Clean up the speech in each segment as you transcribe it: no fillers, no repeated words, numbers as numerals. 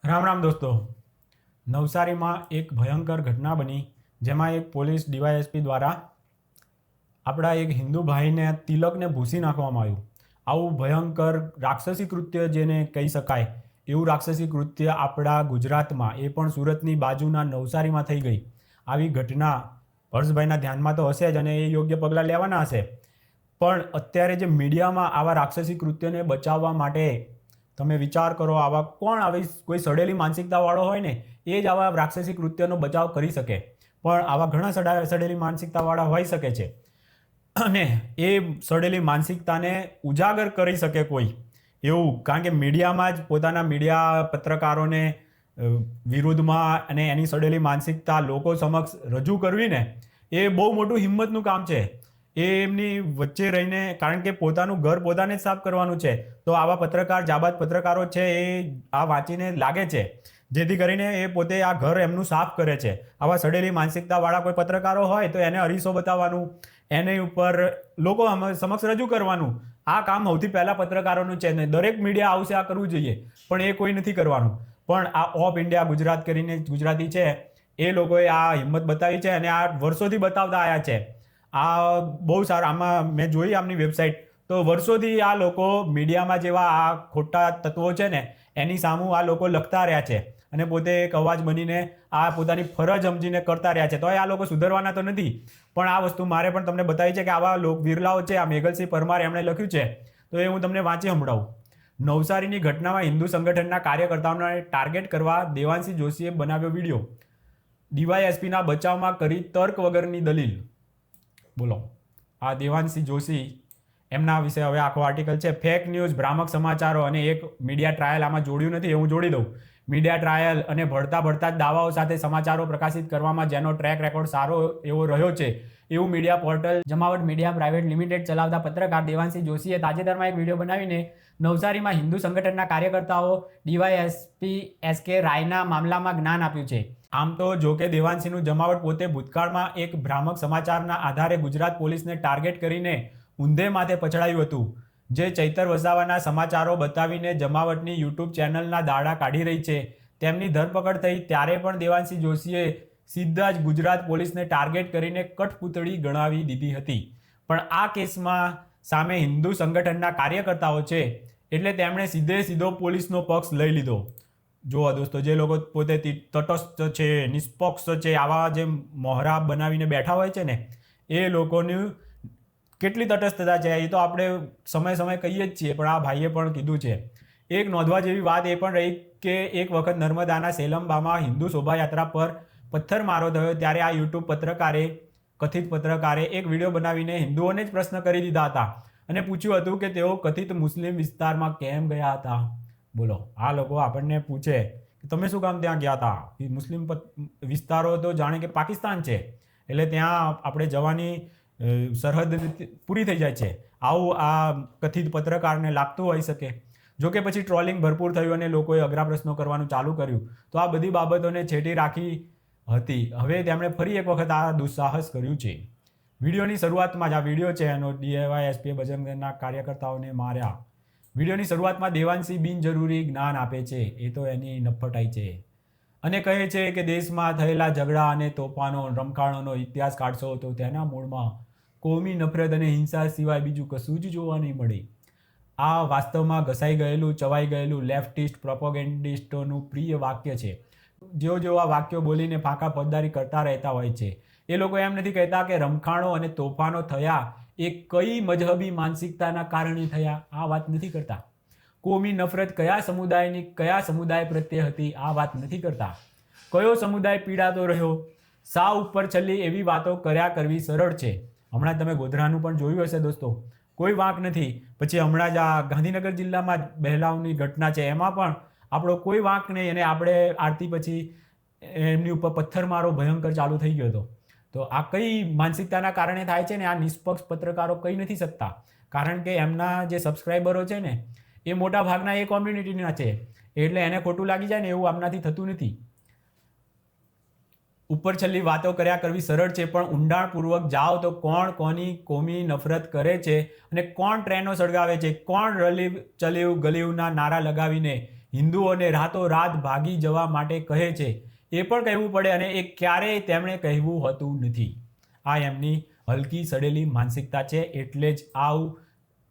રામ રામ દોસ્તો. નવસારીમાં એક ભયંકર ઘટના બની જેમાં એક પોલીસ ડીવાયએસપી દ્વારા આપણા એક હિન્દુ ભાઈને તિલકને ભૂંસી નાખવામાં આવ્યું. આવું ભયંકર રાક્ષસી કૃત્ય જેને કહી શકાય એવું રાક્ષસી કૃત્ય આપણા ગુજરાતમાં, એ પણ સુરતની બાજુના નવસારીમાં થઈ ગઈ. આવી ઘટના હર્ષભાઈના ધ્યાનમાં તો હશે જ અને એ યોગ્ય પગલાં લેવાના હશે. પણ અત્યારે જે મીડિયામાં આવા રાક્ષસી કૃત્યને બચાવવા માટે તમે વિચાર કરો, આવા કોણ આવી કોઈ સડેલી માનસિકતાવાળો હોય ને એ જ આવા રાક્ષસી કૃત્યનો બચાવ કરી શકે. પણ આવા ઘણા સડેલી માનસિકતાવાળા હોઈ શકે છે અને એ સડેલી માનસિકતાને ઉજાગર કરી શકે કોઈ એવું, કારણ કે મીડિયામાં જ પોતાના મીડિયા પત્રકારોને વિરુદ્ધમાં અને એની સડેલી માનસિકતા લોકો સમક્ષ રજૂ કરવી ને એ બહુ મોટું હિંમતનું કામ છે. એ એમની વચ્ચે રહીને, કારણ કે પોતાનું ઘર પોતાને જ સાફ કરવાનું છે, તો આવા પત્રકાર, જાબાદ પત્રકારો છે એ આ વાંચીને લાગે છે જેથી કરીને એ પોતે આ ઘર એમનું સાફ કરે છે. આવા સડેલી માનસિકતાવાળા કોઈ પત્રકારો હોય તો એને અરીસો બતાવવાનું, એની ઉપર લોકો સમક્ષ રજૂ કરવાનું, આ કામ સૌથી પહેલાં પત્રકારોનું છે. ને દરેક મીડિયા આવશે આ કરવું જોઈએ, પણ એ કોઈ નથી કરવાનું. પણ આ ઓફ ઇન્ડિયા ગુજરાત કરીને ગુજરાતી છે, એ લોકોએ આ હિંમત બતાવી છે અને આ વર્ષોથી બતાવતા આવ્યા છે. આ બહુ સારા, આમાં મેં જોઈ આમની વેબસાઇટ, તો વર્ષોથી આ લોકો મીડિયામાં જેવા આ ખોટા તત્વો છે ને એની સામું આ લોકો લખતા રહ્યા છે અને પોતે એક અવાજ બનીને આ પોતાની ફરજ સમજીને કરતા રહ્યા છે. તો આ લોકો સુધરવાના તો નથી, પણ આ વસ્તુ મારે પણ તમને બતાવી છે કે આવા વિરલાઓ છે. આ મેઘલસિંહ પરમાર એમણે લખ્યું છે, તો એ હું તમને વાંચી સંભળાવું. નવસારીની ઘટનામાં હિન્દુ સંગઠનના કાર્યકર્તાઓને ટાર્ગેટ કરવા દેવાંશી જોશીએ બનાવ્યો વિડીયો. ડીવાયએસપીના બચાવમાં કરી તર્ક વગરની દલીલ. બોલો, આ દેવાંશી જોશી, એમના વિશે હવે આખો આર્ટિકલ છે. ફેક ન્યૂઝ, ભ્રામક સમાચારો અને એક મીડિયા ટ્રાયલ આમાં જોડ્યું નથી, એ હું જોડી દઉં. મીડિયા ટ્રાયલ અને ભળતા જ દાવાઓ સાથે સમાચારો પ્રકાશિત કરવામાં જેનો ટ્રેક રેકોર્ડ સારો એવો રહ્યો છે એવું મીડિયા પોર્ટલ જમાવટ મીડિયા પ્રાઇવેટ લિમિટેડ ચલાવતા પત્રકાર દેવાંશી જોશીએ તાજેતરમાં એક વિડીયો બનાવીને નવસારીમાં હિન્દુ સંગઠનના કાર્યકર્તાઓ ડીવાયએસપી એસકે રાયના મામલામાં જ્ઞાન આપ્યું છે. આમ તો જો કે દેવાંશીનું જમાવટ પોતે ભૂતકાળમાં એક ભ્રામક સમાચારના આધારે ગુજરાત પોલીસને ટાર્ગેટ કરીને ઊંધે માથે પછડાયું હતું, જે ચૈતર વસાવાના સમાચારો બતાવીને જમાવટની યુટ્યુબ ચેનલના દાડા કાઢી રહી છે. તેમની ધરપકડ થઈ ત્યારે પણ દેવાંશી જોશીએ સીધા જ ગુજરાત પોલીસને ટાર્ગેટ કરીને કઠપૂતળી ગણાવી દીધી હતી. પણ આ કેસમાં સામે હિન્દુ સંગઠનના કાર્યકર્તાઓ છે એટલે તેમણે સીધો પોલીસનો પક્ષ લઈ લીધો. જુઓ દોસ્તો, જે લોકો પોતે તટસ્થ છે, નિષ્પક્ષ છે, આવા જે મોહરા બનાવીને બેઠા હોય છે ને એ લોકોની કેટલી તટસ્થતા છે એ તો આપણે સમય કહીએ જ છીએ, પણ આ ભાઈએ પણ કીધું છે. એક નોંધવા જેવી વાત એ પણ રહી કે એક વખત નર્મદાના સેલંબામાં હિન્દુ શોભાયાત્રા પર પથ્થરમારો થયો ત્યારે આ યુટ્યુબ કથિત પત્રકારે એક વિડીયો બનાવીને હિન્દુઓને જ પ્રશ્ન કરી દીધા હતા અને પૂછ્યું હતું કે તેઓ કથિત મુસ્લિમ વિસ્તારમાં કેમ ગયા હતા. બોલો, આ લોકો આપણને પૂછે કે તમે શું કામ ત્યાં ગયા હતા. મુસ્લિમ વિસ્તારો તો જાણે કે પાકિસ્તાન છે, એટલે ત્યાં આપણે જવાની સરહદ પૂરી થઈ જાય છે. આવું આ કથિત પત્રકારને લાગતું હોઈ શકે. જોકે પછી ટ્રોલિંગ ભરપૂર થયું અને લોકોએ અઘરા પ્રશ્નો કરવાનું ચાલુ કર્યું, તો આ બધી બાબતોને છેટી રાખી હતી. હવે તેમણે ફરી એક વખત આ દુસ્સાહસ કર્યું છે. વિડીયોની શરૂઆતમાં જ આ વિડીયો છે એનો, ડીવાયએસપીએ બજરંગ દળના કાર્યકર્તાઓને માર્યા. વિડીયોની શરૂઆતમાં દેવાંશી બિનજરૂરી જ્ઞાન આપે છે, એ તો એની નફટાઈ છે, અને કહે છે કે દેશમાં થયેલા ઝઘડા અને તોફાનો, રમખાણોનો ઇતિહાસ કાઢશો તો તેના મૂળમાં કોમી નફરત અને હિંસા સિવાય બીજું કશું જ જોવા નહીં મળે. આ વાસ્તવમાં ઘસાઈ ગયેલું, ચવાઈ ગયેલું લેફ્ટિસ્ટ પ્રોપોગેન્ડિસ્ટોનું પ્રિય વાક્ય છે. જેઓ આ વાક્યો બોલીને ફાંકા ફોજદારી કરતા રહેતા હોય છે. એ લોકો એમ નથી કહેતા કે રમખાણો અને તોફાનો થયા એ કઈ મજહબી માનસિકતાના કારણે થયા, આ વાત નથી કરતા. કોમી નફરત કયા સમુદાય પ્રત્યે હતી, આ વાત નથી કરતા. કયો સમુદાય પીડાતો રહ્યો, સાવ ઉપર છલ્લી એવી વાતો કર્યા કરવી સરળ છે. હમણાં તમે ગોધરાનું પણ જોયું હશે દોસ્તો, કોઈ વાંક નથી. પછી હમણાં જ આ ગાંધીનગર જિલ્લામાં જ બહેલાવની ઘટના છે, એમાં પણ આપણો કોઈ વાંક નહીં અને આપણે આરતી પછી એમની ઉપર પથ્થરમારો ભયંકર ચાલુ થઈ ગયો હતો. તો આ કઈ માનસિકતાના કારણે થાય છે ને આ નિષ્પક્ષ પત્રકારો કહી નથી શકતા, કારણ કે એમના જે સબસ્ક્રાઈબરો છે ને એ મોટા ભાગના એ કોમ્યુનિટીના છે, એટલે એને ખોટું લાગી જાય ને એવું આમનાથી થતું નથી. ઉપર છલ્લી વાતો કર્યા કરવી સરળ છે, પણ ઊંડાણપૂર્વક જાઓ તો કોણ કોની કોમી નફરત કરે છે અને કોણ ટ્રેનો સળગાવે છે, કોણ રલીવ ચલીવ ગલીવના નારા લગાવીને હિન્દુઓને રાતોરાત ભાગી જવા માટે કહે છે એ પણ કહેવું પડે, અને એ ક્યારેય તેમણે કહેવું હોતું નથી. આ એમની હલકી સડેલી માનસિકતા છે. એટલે જ આવું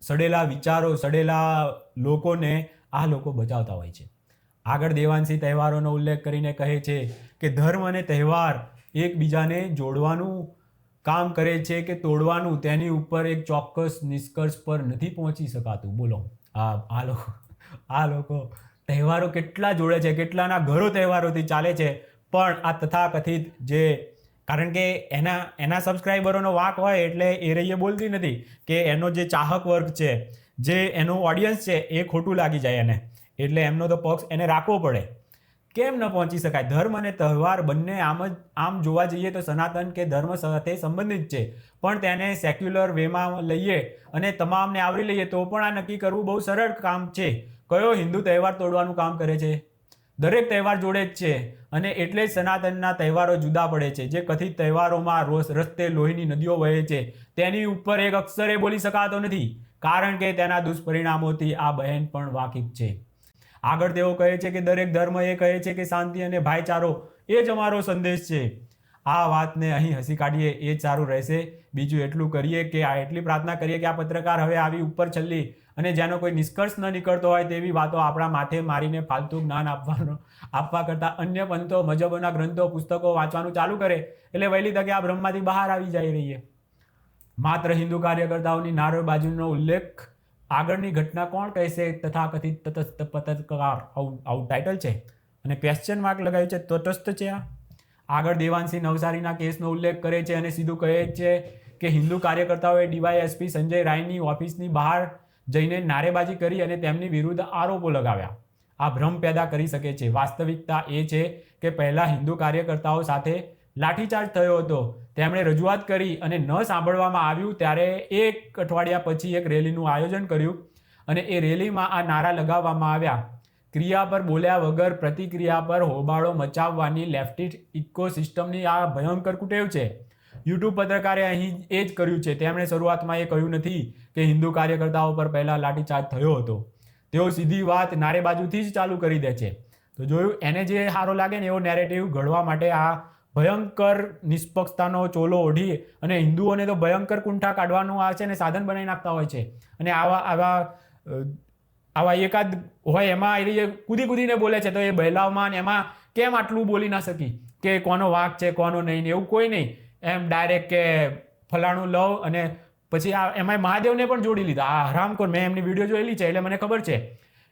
સડેલા વિચારો, સડેલા લોકોને આ લોકો બચાવતા હોય છે. આગળ દેવાંશી તહેવારોનો ઉલ્લેખ કરીને કહે છે કે ધર્મ અને તહેવાર એકબીજાને જોડવાનું કામ કરે છે કે તોડવાનું, તેની ઉપર એક ચોક્કસ નિષ્કર્ષ પર નથી પહોંચી શકાતું. બોલો, આ લોકો તહેવારો કેટલા જોડે છે, કેટલાના ઘરો તહેવારોથી ચાલે છે, પણ આ તથાકથિત જે, કારણ કે એના સબસ્ક્રાઈબરોનો વાંક હોય એટલે એ રહીએ બોલતી નથી કે એનો જે ચાહક વર્ગ છે, જે એનો ઓડિયન્સ છે, એ ખોટું લાગી જાય એને, એટલે એમનો તો પક્ષ એને રાખવો પડે. કેમ ન પહોંચી શકાય? ધર્મ અને તહેવાર બંને આમ જોવા જઈએ તો સનાતન કે ધર્મ સાથે સંબંધિત છે, પણ તેને સેક્યુલર વેમાં લઈએ અને તમામને આવરી લઈએ તો પણ આ નક્કી કરવું બહુ સરળ કામ છે. કયો હિન્દુ તહેવાર તોડવાનું કામ કરે છે? દરેક તહેવાર જોડે જ છે, અને એટલે જ સનાતનના તહેવારો જુદા પડે છે. જે કથિત તહેવારોમાં રસ્તે લોહીની નદીઓ વહે છે, તેની ઉપર એક અક્ષરે બોલી શકાતો નથી, કારણ કે તેના દુષ્પરિણામોથી આ બહેન પણ વાકેફ છે. આગળ તેઓ કહે છે કે દરેક ધર્મ એ કહે છે કે શાંતિ અને ભાઈચારો એ જ અમારો સંદેશ છે. આ વાતને અહીં હસી કાઢીએ એ જ સારું રહેશે. બીજું એટલું કરીએ કે એટલી પ્રાર્થના કરીએ કે આ પત્રકાર હવે આવી ઉપર છલ્લી અને જેનો કોઈ નિષ્કર્ષ ન નીકળતો હોય તેવી વાતો આપણા માથે મારીને ફાલતુ જ્ઞાન આપવા કરતાં અન્ય પંથો, મજહબોના ગ્રંથો, પુસ્તકો વાંચવાનું ચાલુ કરે એટલે વહેલી તકે આ બ્રહ્મમાંથી બહાર આવી જઈ રહીએ. માત્ર હિન્દુ કાર્યકર્તાઓની નારેબાજીનો ઉલ્લેખ આગળની ઘટના કોણ કહેશે? તથાકથિત તટસ્થ પત્રકાર, આવું ટાઇટલ છે અને ક્વેશ્ચન માર્ક લગાવ્યું છે. તટસ્થ છે આ. આગળ દેવાંશી નવસારીના કેસનો ઉલ્લેખ કરે છે અને સીધું કહે છે કે હિન્દુ કાર્યકર્તાઓએ ડીવાયએસપી સંજય રાયની ઓફિસની બહાર જઈને નારેબાજી કરી અને તેમની વિરુદ્ધ આરોપો લગાવ્યા. આ ભ્રમ પેદા કરી શકે છે. વાસ્તવિકતા એ છે કે પહેલા હિન્દુ કાર્યકર્તાઓ સાથે લાઠીચાર્જ થયો હતો. તેમણે રજૂઆત કરી અને ન સાંભળવામાં આવ્યું ત્યારે એક અઠવાડિયા પછી એક રેલીનું આયોજન કર્યું અને એ રેલીમાં આ નારા લગાવવામાં આવ્યા. ક્રિયા પર બોલ્યા વગર પ્રતિક્રિયા પર હોબાળો મચાવવાની લેફ્ટિસ્ટ ઇકોસિસ્ટમની આ ભયંકર કુટેવ છે. યુટ્યુબ પત્રકારે અહીં એ જ કર્યું છે. તેમણે શરૂઆતમાં એ કહ્યું નથી કે હિન્દુ કાર્યકર્તાઓ પર પહેલા લાઠીચાર્જ થયો હતો. તેઓ સીધી વાત નારેબાજુથી જ ચાલુ કરી દે છે. તો જોયું, એને જે સારો લાગે ને એવો નેરેટિવ ઘડવા માટે આ ભયંકર નિષ્પક્ષતાનો ચોલો ઓઢી અને હિન્દુઓને તો ભયંકર કુંઠા કાઢવાનું આ છે ને સાધન બનાવી નાખતા હોય છે. અને આવા એકાદ હોય એમાં એ કૂદીને બોલે છે, તો એ બહેલાવમાં એમાં કેમ આટલું બોલી ના શકી કે કોનો વાંક છે કોનો નહીં ને એવું કોઈ નહીં. એમ ડાયરેક્ટ કે ફલાણું લવ અને પછી એમાં મહાદેવને પણ જોડી લીધા. આ હરામખોર, મેં એમની વિડીયો જોયેલી છે એટલે મને ખબર છે.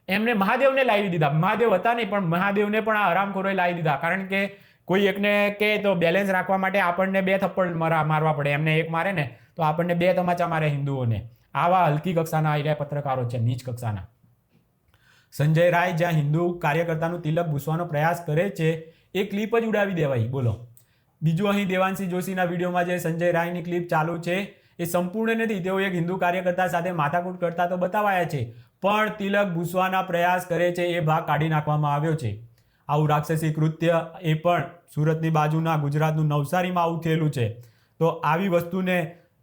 એમને મહાદેવને લાવી દીધા. મહાદેવ હતા નહીં પણ મહાદેવને પણ આ હરામખોરોએ લાવી દીધા. કારણ કે કોઈ એકને કહે તો બેલેન્સ રાખવા માટે આપણને 2 થપ્પડ મારવા પડે. એમને એક મારે ને તો આપણને 2 તમાચા મારે હિન્દુઓને. આવા હલકી કક્ષાના આર્યા પત્રકારો છે, નીચ કક્ષાના. સંજય રાય જ્યાં હિન્દુ કાર્યકર્તાનું તિલક ભૂસવાનો પ્રયાસ કરે છે એ ક્લિપ જ ઉડાવી દેવાય. બોલો. બીજું અહીં દેવાંશી જોશીના વિડીયોમાં જે સંજય રાયની ક્લિપ ચાલુ છે એ સંપૂર્ણ નથી. તેઓ એક હિન્દુ કાર્યકર્તા સાથે માથાકૂટ કરતા તો બતાવાયા છે, પણ તિલક ભૂસવાના પ્રયાસ કરે છે એ ભાગ કાઢી નાખવામાં આવ્યો છે. આવું રાક્ષસી કૃત્ય એ પણ સુરતની બાજુના ગુજરાતનું નવસારીમાં આવું થયેલું છે. તો આવી વસ્તુને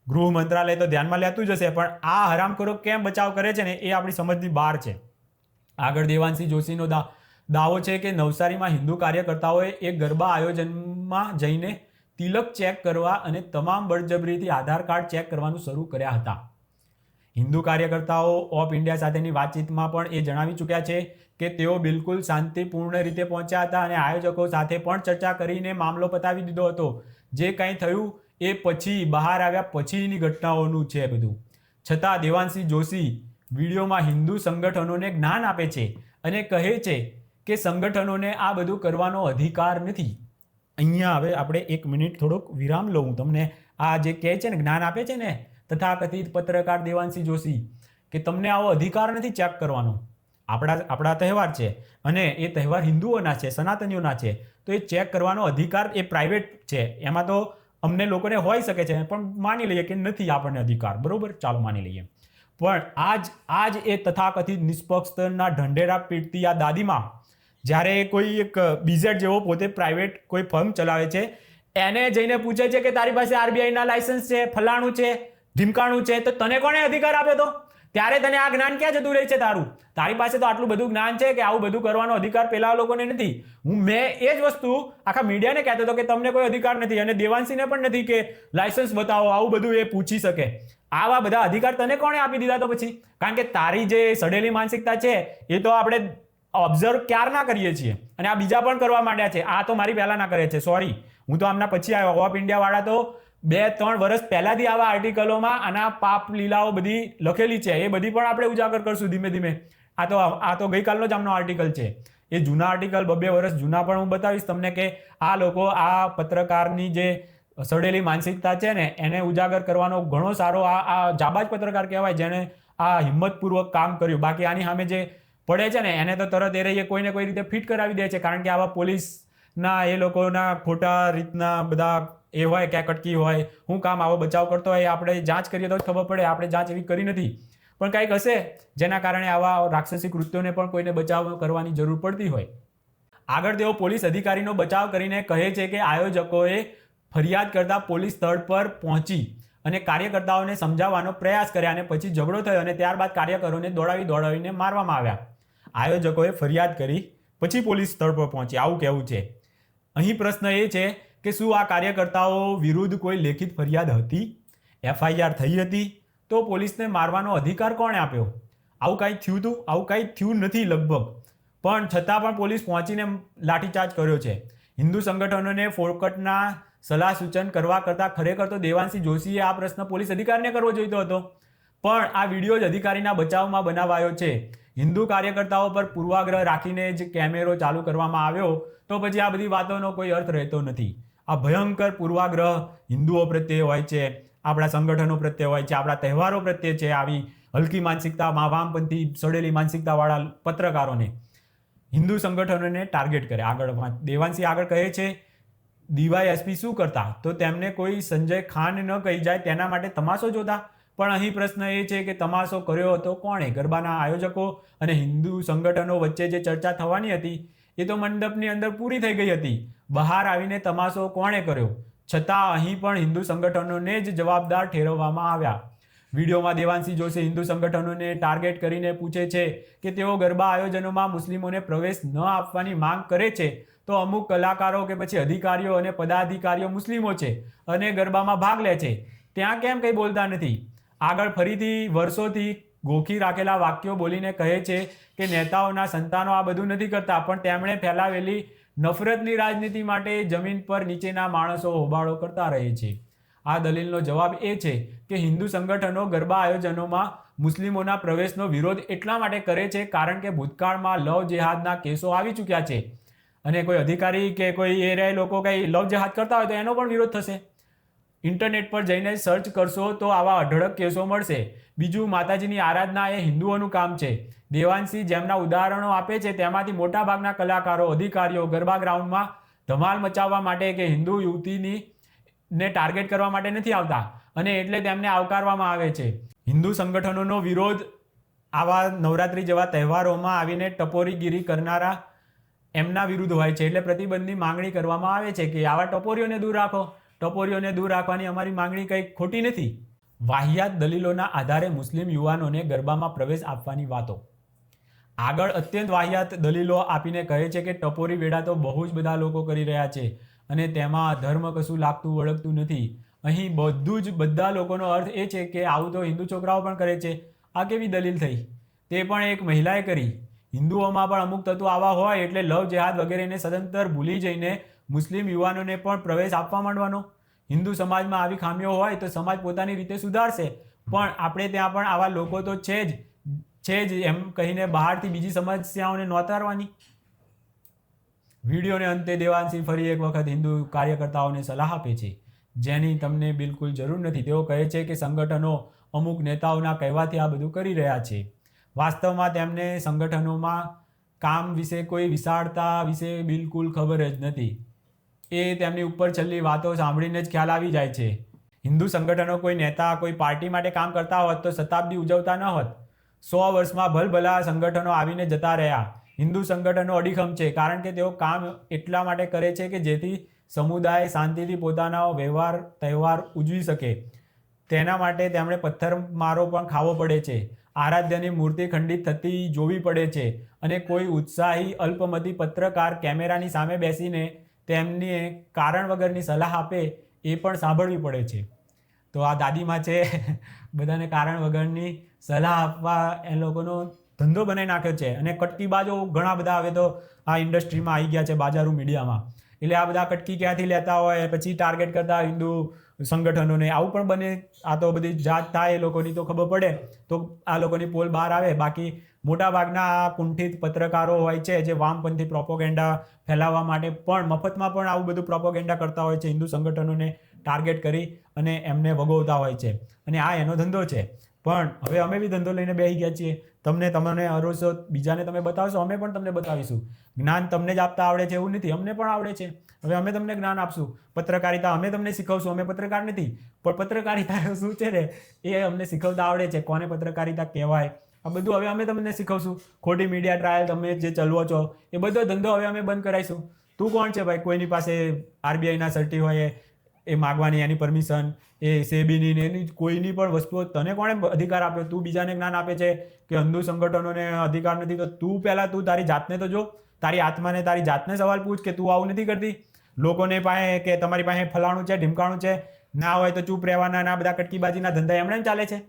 ગૃહ મંત્રાલય તો ધ્યાનમાં લેતું જ હશે, પણ આ હરામખોરો કેમ બચાવ કરે છે ને એ આપણી સમજની બહાર છે. આગળ દેવાંશી જોશીનો દાવો છે કે નવસારીમાં હિન્દુ કાર્યકર્તાઓએ એક ગરબા આયોજનમાં જઈને તિલક ચેક કરવા અને તમામ બળજબરીથી આધાર કાર્ડ ચેક કરવાનું શરૂ કર્યા હતા. હિન્દુ કાર્યકર્તાઓ ઓફ ઇન્ડિયા સાથેની વાતચીતમાં પણ એ જણાવી ચૂક્યા છે કે તેઓ બિલકુલ શાંતિપૂર્ણ રીતે પહોંચ્યા હતા અને આયોજકો સાથે પણ ચર્ચા કરીને મામલો પતાવી દીધો હતો. જે કંઈ થયું એ પછી બહાર આવ્યા પછીની ઘટનાઓનું છે બધું. છતાં દેવાંશી જોશી વિડીયોમાં હિન્દુ સંગઠનોને જ્ઞાન આપે છે અને કહે છે કે સંગઠનોને આ બધું કરવાનો અધિકાર નથી. અહીંયા હવે આપણે 1 મિનિટ થોડોક વિરામ લઉં. તમને આ જે કહે છે ને જ્ઞાન આપે છે ને તથાકથિત પત્રકાર દેવાંશી જોશી કે તમને આવો અધિકાર નથી ચેક કરવાનો. આપણા તહેવાર છે અને એ તહેવાર હિન્દુઓના છે, સનાતનીઓના છે, તો એ ચેક કરવાનો અધિકાર એ પ્રાઇવેટ છે. એમાં તો અમને લોકોને હોઈ શકે છે, પણ માની લઈએ કે નથી આપણને અધિકાર. બરોબર, ચાલો માની લઈએ. પણ આજ એ તથાકથિત નિષ્પક્ષતાના ઢંઢેરા પીટતી આ દાદીમાં જ્યારે કોઈ એક બીઝેડ જેવો પોતે પ્રાઇવેટ કોઈ ફર્મ ચલાવે છે એને જઈને પૂછે છે કે તારી પાસે આરબીઆઈના લાયસન્સ છે, ફલાણું છે, ઢીમકાણું છે, તો તને કોણે અધિકાર આપ્યો તો? ત્યારે તને આ જ્ઞાન ક્યાં જતું રહે છે તારું? તારી પાસે તો આટલું બધું જ્ઞાન છે કે આવું બધું કરવાનો અધિકાર પેલા લોકોને નથી. મેં એ જ વસ્તુ આખા મીડિયાને કહેતો હતો કે તમને કોઈ અધિકાર નથી, અને દેવાંશીને પણ નથી કે લાયસન્સ બતાવો, આવું બધું એ પૂછી શકે. આવા બધા અધિકાર તને કોણે આપી દીધા તો પછી? કારણ કે તારી જે સડેલી માનસિકતા છે એ તો આપણે ઓબ્ઝર્વ ક્યારના કરીએ છીએ, અને આ બીજા પણ કરવા માંડ્યા છે. આ તો મારી પહેલા ના કરે છે, સોરી, હું તો આમના પછી આવ્યો. ઓફ ઇન્ડિયા વાળા તો 2-3 વર્ષ પહેલાથી આવા આર્ટિકલોમાં આના પાપ લીલાઓ બધી લખેલી છે. એ બધી પણ આપણે ઉજાગર કરશું ધીમે ધીમે. આ તો ગઈકાલનો જ આમનો આર્ટિકલ છે. એ જૂના આર્ટિકલ 2 વર્ષ જૂના પણ હું બતાવીશ તમને કે આ લોકો આ પત્રકારની જે સડેલી માનસિકતા છે ને એને ઉજાગર કરવાનો ઘણો સારો આ જાબાજ પત્રકાર કહેવાય, જેને આ હિંમતપૂર્વક કામ કર્યું. બાકી આની સામે જે પડે છે ને એને તો તરત એ રહીએ કોઈને કોઈ રીતે ફિટ કરાવી દે છે, કારણ કે આવા પોલીસના એ લોકોના ખોટા રીતના બધા એ હોય કે કટકી હોય, હું કામ આવો બચાવ કરતો હોય, આપણે જાંચ કરીએ તો જ ખબર પડે. આપણે જાંચ એવી કરી નથી, પણ કંઈક હશે જેના કારણે આવા રાક્ષસી કૃત્યોને પણ કોઈને બચાવ કરવાની જરૂર પડતી હોય. આગળ તેઓ પોલીસ અધિકારીનો બચાવ કરીને કહે છે કે આયોજકોએ ફરિયાદ કરતા પોલીસ સ્થળ પર પહોંચી અને કાર્યકર્તાઓને સમજાવવાનો પ્રયાસ કર્યા, અને પછી ઝઘડો થયો અને ત્યારબાદ કાર્યકરોને દોડાવીને મારવામાં આવ્યા. આયોજકોએ ફરિયાદ કરી પછી પોલીસ સ્થળ પર પહોંચી, આવું કહેવું છે. અહીં પ્રશ્ન એ છે કે શું આ કાર્યકર્તાઓ વિરુદ્ધ કોઈ લેખિત ફરિયાદ હતી? FIR થઈ હતી? તો પોલીસને મારવાનો અધિકાર કોણે આપ્યો? આવું કાંઈ થયું હતું? આવું કાંઈ થયું નથી લગભગ, પણ છતાં પણ પોલીસ પહોંચીને લાઠીચાર્જ કર્યો છે. હિન્દુ સંગઠનોને ફોકટના સલાહ સૂચન કરવા કરતાં ખરેખર તો દેવાંશી જોશીએ આ પ્રશ્ન પોલીસ અધિકારીને કરવો જોઈતો હતો, પણ આ વિડીયો જ અધિકારીના બચાવમાં બનાવાયો છે. હિન્દુ કાર્યકર્તાઓ પર પૂર્વાગ્રહ રાખીને જ કેમેરો ચાલુ કરવામાં આવ્યો, તો પછી આ બધી વાતોનો કોઈ અર્થ રહેતો નથી. આ ભયંકર પૂર્વાગ્રહ હિન્દુઓ પ્રત્યે હોય છે, આપણા સંગઠનો પ્રત્યે હોય છે, આપણા તહેવારો પ્રત્યે છે. આવી હલકી માનસિકતા, વામપંથી સડેલી માનસિકતાવાળા પત્રકારોને, હિન્દુ સંગઠનોને ટાર્ગેટ કરે. આગળ દેવાંશી આગળ કહે છે DYSP શું કરતા? તો તેમને કોઈ સંજય ખાન ન કહી જાય તેના માટે તમાશો જોતા. પણ અહીં પ્રશ્ન એ છે કે તમાશો કર્યો હતો કોણે? ગરબાના આયોજકો અને હિન્દુ સંગઠનો વચ્ચે જે ચર્ચા થવાની હતી એ તો મંડપની અંદર પૂરી થઈ ગઈ હતી. બહાર આવીને તમાશો કોણે કર્યો? છતાં અહીં પણ હિન્દુ સંગઠનોને જ જવાબદાર ઠેરવવામાં આવ્યા. વિડીયોમાં દેવાંશી જોશી હિન્દુ સંગઠનોને ટાર્ગેટ કરીને પૂછે છે કે તેઓ ગરબા આયોજનોમાં મુસ્લિમોને પ્રવેશ ન આપવાની માંગ કરે છે, તો અમુક કલાકારો કે પછી અધિકારીઓ અને પદાધિકારીઓ મુસ્લિમો છે અને ગરબામાં ભાગ લે છે, ત્યાં કેમ કંઈ બોલતા નથી? આગળ ફરીથી વર્ષોથી ગોખી રાખેલા વાક્યો બોલીને કહે છે કે નેતાઓના સંતાનો આ બધું નથી કરતા, પણ તેમણે ફેલાવેલી નફરતની રાજનીતિ માટે જમીન પર નીચેના માણસો હોબાળો કરતા રહે છે. આ દલીલનો જવાબ એ છે કે હિન્દુ સંગઠનો ગરબા આયોજનોમાં મુસ્લિમોના પ્રવેશનો વિરોધ એટલા માટે કરે છે કારણ કે ભૂતકાળમાં લવ જેહાદના કેસો આવી ચૂક્યા છે, અને કોઈ અધિકારી કે કોઈ એ લોકો કંઈ લવ જેહાદ કરતા હોય તો એનો પણ વિરોધ થશે. ઇન્ટરનેટ પર જઈને સર્ચ કરશો તો આવા અઢળક કેસો મળશે. બીજું, માતાજીની આરાધના એ હિન્દુઓનું કામ છે. દેવાંશી જેમના ઉદાહરણો આપે છે તેમાંથી મોટાભાગના કલાકારો, અધિકારીઓ ગરબા ગ્રાઉન્ડમાં ધમાલ મચાવવા માટે કે હિન્દુ યુવતીની ને ટાર્ગેટ કરવા માટે નથી આવતા, અને એટલે તેમને આવકારવામાં આવે છે. હિન્દુ સંગઠનોનો વિરોધ આવા નવરાત્રી જેવા તહેવારોમાં આવીને ટપોરીગીરી કરનારા એમના વિરુદ્ધ હોય છે, એટલે પ્રતિબંધની માંગણી કરવામાં આવે છે કે આવા ટપોરીઓને દૂર રાખો. ટપોરીઓને દૂર રાખવાની અમારી માંગણી કંઈ ખોટી નથી. વાહિયાત દલીલોના આધારે મુસ્લિમ યુવાનોને ગરબામાં પ્રવેશ આપવાની વાતો. આગળ અત્યંત વાહિયાત દલીલો આપીને કહે છે કે ટપોરી વેડા તો બહુ જ બધા લોકો કરી રહ્યા છે અને તેમાં ધર્મ કશું લાગતું વળગતું નથી. અહીં બધું જ બધા લોકોનો અર્થ એ છે કે આવું તો હિન્દુ છોકરાઓ પણ કરે છે. આ કેવી દલીલ થઈ? તે પણ એક મહિલાએ કરી. હિન્દુઓમાં પણ અમુક તત્વો આવા હોય એટલે લવ જેહાદ વગેરેને સદંતર ભૂલી જઈને મુસ્લિમ યુવાનોને પણ પ્રવેશ આપવા માંડવાનો. હિન્દુ સમાજમાં આવી ખામીઓ હોય તો સમાજ પોતાની રીતે સુધારશે, પણ આપણે ત્યાં પણ આવા લોકો તો છે જ એમ કહીને બહારથી બીજી સમસ્યાઓને નોતારવાની. વિડીયોને અંતે દેવાંશી ફરી એક વખત હિન્દુ કાર્યકર્તાઓને સલાહ આપે છે, જેની તમને બિલકુલ જરૂર નથી. તેઓ કહે છે કે સંગઠનો અમુક નેતાઓના કહેવાથી આ બધું કરી રહ્યા છે. વાસ્તવમાં તેમને સંગઠનોમાં કામ વિશે કોઈ વિશાળતા વિશે બિલકુલ ખબર જ નથી. એ તેમની ઉપર છેલ્લી વાતો સાંભળીને જ ખ્યાલ આવી જાય છે. હિન્દુ સંગઠનો કોઈ નેતા કોઈ પાર્ટી માટે કામ કરતા હોત તો શતાબ્દી ઉજવતા ન હોત. 100 વર્ષમાં ભલભલા સંગઠનો આવીને જતા રહ્યા. હિન્દુ સંગઠનો અડીખમ છે કારણ કે તેઓ કામ એટલા માટે કરે છે કે જેથી સમુદાય શાંતિથી પોતાના તહેવાર ઉજવી શકે. તેના માટે તેમણે પથ્થરમારો પણ ખાવો પડે છે. આરાધ્યની મૂર્તિ ખંડિત થતી જોવી પડે છે અને કોઈ ઉત્સાહી અલ્પમતી પત્રકાર કેમેરાની સામે બેસીને તેમની કારણ વગરની સલાહ આપે એ પણ સાંભળવી પડે છે. તો આ દાદીમાં છે બધાને કારણ વગરની સલાહ આપવા એ લોકોનો ધંધો બનાવી નાખ્યો છે. અને કટકીબાજો ઘણા બધા હવે તો આ ઇન્ડસ્ટ્રીમાં આવી ગયા છે, બાજારું મીડિયામાં. એટલે આ બધા કટકી ક્યાંથી લેતા હોય, પછી ટાર્ગેટ કરતા હિન્દુ સંગઠનોને. આવું પણ બને. આ તો બધી જાત થાય એ લોકોની તો ખબર પડે તો આ લોકોની પોલ બહાર આવે. બાકી મોટાભાગના આ કુંઠિત પત્રકારો હોય છે જે વામપંથી પ્રોપોગેન્ડા ફેલાવવા માટે પણ મફતમાં પણ આવું બધું પ્રોપોગેન્ડા કરતા હોય છે, હિન્દુ સંગઠનોને ટાર્ગેટ કરી અને એમને વગોવતા હોય છે. અને આ એનો ધંધો છે. પણ હવે અમે બી ધંધો લઈને બેસી ગયા છીએ. તમને અરોસો બીજાને તમે બતાવશો, અમે પણ તમને બતાવીશું. જ્ઞાન તમને જ આપતા આવડે છે એવું નથી, અમને પણ આવડે છે. હવે અમે તમને જ્ઞાન આપશું. પત્રકારિતા અમે તમને શીખવશું. અમે પત્રકાર નથી, પણ પત્રકારિતા શું છે ને એ અમને શીખવતા આવડે છે. કોને પત્રકારિતા કહેવાય આ બધું હવે અમે તમને શીખવશું. ખોટી મીડિયા ટ્રાયલ તમે જે ચલવો છો એ બધો ધંધો હવે અમે બંધ કરાવીશું. તું કોણ છે ભાઈ કોઈની પાસે આરબીઆઈના સર્ટી હોય એ માગવાની, એની પરમિશન, એ સેબીની ને એની કોઈની પણ વસ્તુઓ તને કોણે અધિકાર આપ્યો? તું બીજાને જ્ઞાન આપે છે કે હિન્દુ સંગઠનોને અધિકાર નથી. તો તું પહેલાં તું તારી જાતને તો જો, તારી આત્માને તારી જાતને સવાલ પૂછ કે તું આવું નથી કરતી. લોકોને પાસે કે તમારી પાસે ફલાણું છે, ઢીમકાણું છે, ના હોય તો ચૂપ રહેવાના. ના બધા કટકીબાજીના ધંધા એમણે એમ ચાલે છે.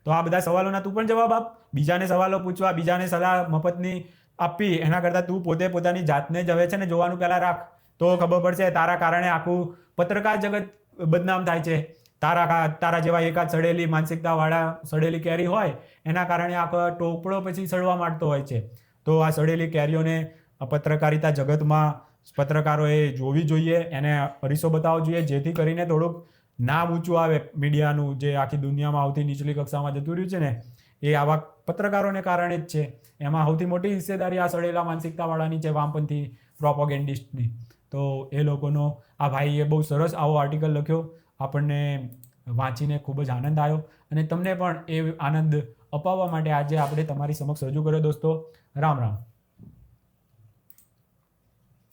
તો આ બધા સવાલોના તું પણ જવાબ આપ. બીજાને સવાલો પૂછવા, બીજાને સલાહ મફતની આપવી એના કરતાં તું પોતે પોતાની જાતને જ હવે છે ને જોવાનું પહેલાં રાખ. તો ખબર પડશે. તારા કારણે આખું પત્રકાર જગત બદનામ થાય છે. તારા જેવા એકાદ સડેલી માનસિકતાવાળા સડેલી કેરી હોય એના કારણે આખો ટોપડો પછી સડવા માંડતો હોય છે. તો આ સડેલી કેરીઓને પત્રકારિતા જગતમાં પત્રકારોએ જોવી જોઈએ, એને અરીસો બતાવવો જોઈએ, જેથી કરીને થોડુંક નામ ઊંચું આવે મીડિયાનું. જે આખી દુનિયામાં સૌથી નીચલી કક્ષામાં જતું રહ્યું છે ને એ આવા પત્રકારોને કારણે જ છે. એમાં સૌથી મોટી હિસ્સેદારી આ સડેલા માનસિકતાવાળાની છે, વામપંથી પ્રોપોગેન્ડિસ્ટની. તો એ લોકોનો આ ભાઈએ બહુ સરસ આવો આર્ટિકલ લખ્યો. આપણને વાંચીને ખૂબ જ આનંદ આવ્યો અને તમને પણ એ આનંદ અપાવવા માટે આજે આપણે તમારી સમક્ષ રજૂ કર્યો દોસ્તો. રામ રામ.